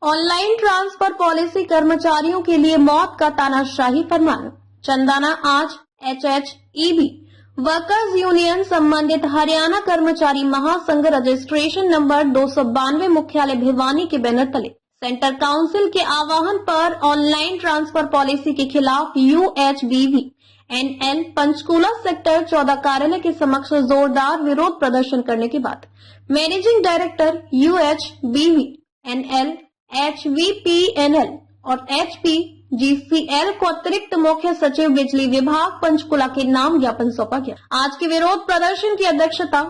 Online transfer policy कर्मचारियों के लिए मौत का तानाशाही फरमान। चंदाना आज HHEB वर्कर्स यूनियन संबंधित हरियाणा कर्मचारी महासंघ रजिस्ट्रेशन नंबर 292 मुख्यालय भिवानी के बैनर तले सेंटर काउंसिल के आह्वान पर ऑनलाइन ट्रांसफर पॉलिसी के खिलाफ UHBV NL पंचकूला सेक्टर 14 कार्यालय के समक्ष जोरदार विरोध प्रदर्शन करने के बाद managing director UHBV NL HVPNL और HPGCL को अतिरिक्त मुख्य सचिव बिजली विभाग पंचकुला के नाम ज्ञापन सौंपा गया। आज के विरोध प्रदर्शन की अध्यक्षता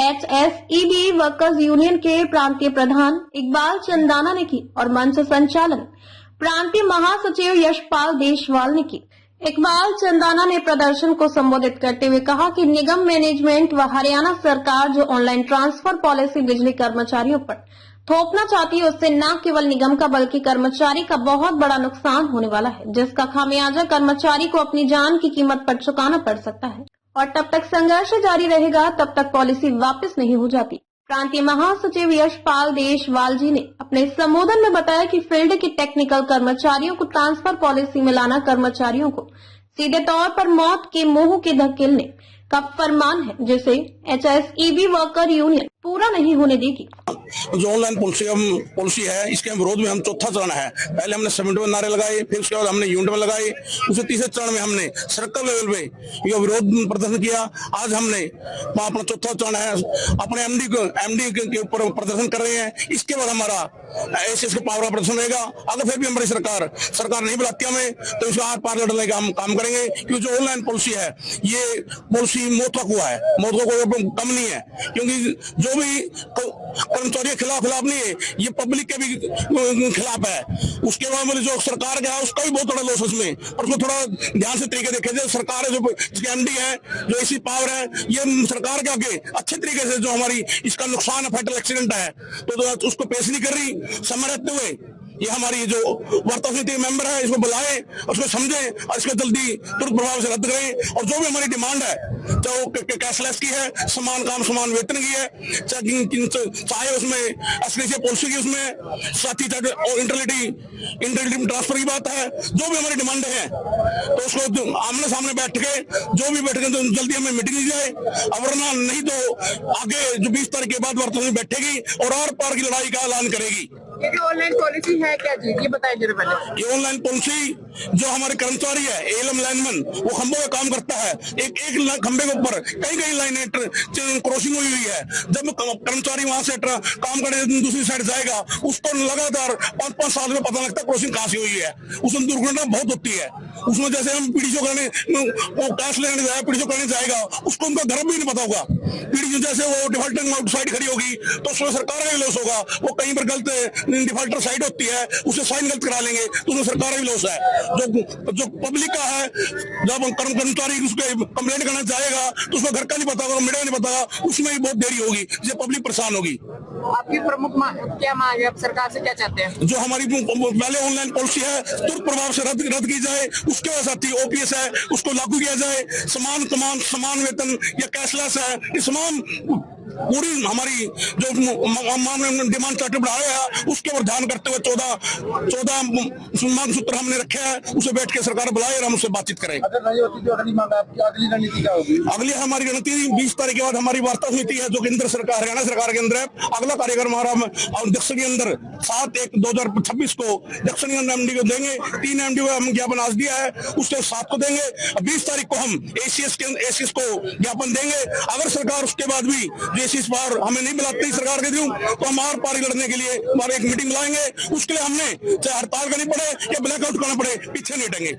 HSEB वर्कर्स यूनियन के प्रांतीय प्रधान इकबाल चंदाना ने की और मंच संचालन प्रांतीय महासचिव यशपाल देशवाल ने की। इकबाल चंदाना ने प्रदर्शन को संबोधित करते हुए कहा कि निगम मैनेजमेंट व हरियाणा सरकार जो ऑनलाइन ट्रांसफर पॉलिसी बिजली कर्मचारियों पर थोपना चाहती है, उससे न केवल निगम का बल्कि कर्मचारी का बहुत बड़ा नुकसान होने वाला है, जिसका खामियाजा कर्मचारी को अपनी जान की कीमत पर चुकाना पड़ सकता है और तब तक संघर्ष जारी रहेगा तब तक पॉलिसी वापस नहीं हो जाती। प्रांतीय महासचिव यशपाल देशवाल जी ने अपने संबोधन में बताया कि फील्ड के टेक्निकल कर्मचारियों को ट्रांसफर पॉलिसी में लाना कर्मचारियों को सीधे तौर पर मौत के मुंह के धकेलने का फरमान है, जिसे HSEB वर्कर यूनियन पूरा नहीं होने देगी। जो ऑनलाइन पॉलिसी है, इसके विरोध में हम चौथा चरण है। पहले हमने समिट में नारे लगाए, फिर उसके बाद हमने यूनिट में लगाए, उसे तीसरे चरण में हमने सर्कल लेवल पे यह विरोध प्रदर्शन किया। आज हमने अपना चौथा चरण है, अपने MD के ऊपर प्रदर्शन कर रहे हैं। इसके बाद हमारा SS के पावर का प्रदर्शन रहेगा। अगर फिर भी हमारी सरकार नहीं बुलाती हमें, तो इसका आर पार लड़ने का हम काम करेंगे, क्योंकि जो ऑनलाइन पॉलिसी है, ये पॉलिसी मौत का कुआं है, मौत का कोई कम नहीं है। क्योंकि जो भी कर्मचारी के खिलाफ नहीं है, ये पब्लिक के भी खिलाफ है। उसके बाद जो सरकार का है, उसका भी बहुत बड़ा लॉस है उसमें, और उसको थोड़ा ध्यान से तरीके देखे जाए। सरकार है जो जिसके MD है, जो ऐसी पावर है, ये सरकार के आगे अच्छे तरीके से जो हमारी इसका नुकसान है, फैटल एक्सीडेंट है, तो उसको पेश नहीं कर रही। समय रहते हुए ये हमारी जो वार्ता समिति मेंबर है, इसको बुलाए, उसको समझे और इसको जल्दी तुरंत प्रभाव से रद्द करें। और जो भी हमारी डिमांड है, चाहे वो कैशलेस की है, समान काम समान वेतन की है, चाहे उसमें एसपीसी पॉलिसी की, उसमें साथी और इंटरलिटी ट्रांसफर की बात है, जो भी हमारी डिमांड है, तो उसको आमने सामने बैठ के जो भी बैठ के तो जल्दी हमें मीटिंग दी जाए। वरना नहीं तो आगे जो 20 तारीख के बाद वार्ता समिति बैठेगी और आर पार की लड़ाई का ऐलान करेगी। ये जो ऑनलाइन पॉलिसी है क्या चीज, ये बताइए जरा पहले। ये ऑनलाइन पॉलिसी जो हमारे कर्मचारी है, ALM लाइनमैन, वो खंभों में काम करता है। एक खंभे के ऊपर कई लाइनें क्रॉसिंग हुई है। जब कर्मचारी वहां से काम करने दूसरी साइड जाएगा, उसको लगातार 5-5 साल में पता लगता है क्रॉसिंग कहां से हुई है। उसमें दुर्घटना बहुत होती है। उसमें जैसे हम PDO करने कैश लेने जाए, PDO करने जाएगा, उसको उनका घर भी नहीं पता होगा। PDO जैसे वो डिफॉल्टर साइड खड़ी होगी, तो उसमें सरकार का भी लॉस होगा। वो कहीं पर गलत डिफॉल्टर साइड होती है, उसे साइन गलत करा लेंगे, तो उसमें सरकार का भी लॉस है। जो पब्लिक का है, जब कर्मचारी उसके कंप्लेंट करना चाहेगा, तो उसको घर का नहीं पता होगा, मीडिया नहीं पता, उसमें भी बहुत देरी होगी, जिससे पब्लिक परेशान होगी। आपकी प्रमुख क्या मांग है, आप सरकार से क्या चाहते हैं? जो हमारी पहले ऑनलाइन पॉलिसी है, तुरंत प्रभाव से रद्द की जाए। उसके बाद साथ ही OPS है, उसको लागू किया जाए। समान वेतन या कैशलेस है, इस तमाम पूरी हमारी जो डिमांड चार्टर बढ़ाया है, उसके ऊपर ध्यान करते हुए 14 मांग सूत्र हमने रखे हैं। उसे बैठ के सरकार बुलाए और हम उससे बातचीत करें। अगली रणनीति क्या होगी? अगली हमारी रणनीति 20 तारीख के बाद हमारी वार्ता समिति है, जो केंद्र सरकार, हरियाणा सरकार के अंदर है। अगला कार्यक्रम हमारा दक्षिण के अंदर 7/1/2026 को दक्षिण MD को देंगे। 3 MD को हम ज्ञापन आज दिया है, उसके 7 को देंगे। 20 तारीख को हम ACS को ज्ञापन देंगे। अगर सरकार उसके बाद भी इस बार हमें नहीं बुलाती सरकार के थ्रू, तो हम आर पार लड़ने के लिए हमारे एक मीटिंग बुलाएंगे। उसके लिए हमने चाहे हड़ताल करनी पड़े या ब्लैकआउट करना पड़े, पीछे नहीं हटेंगे।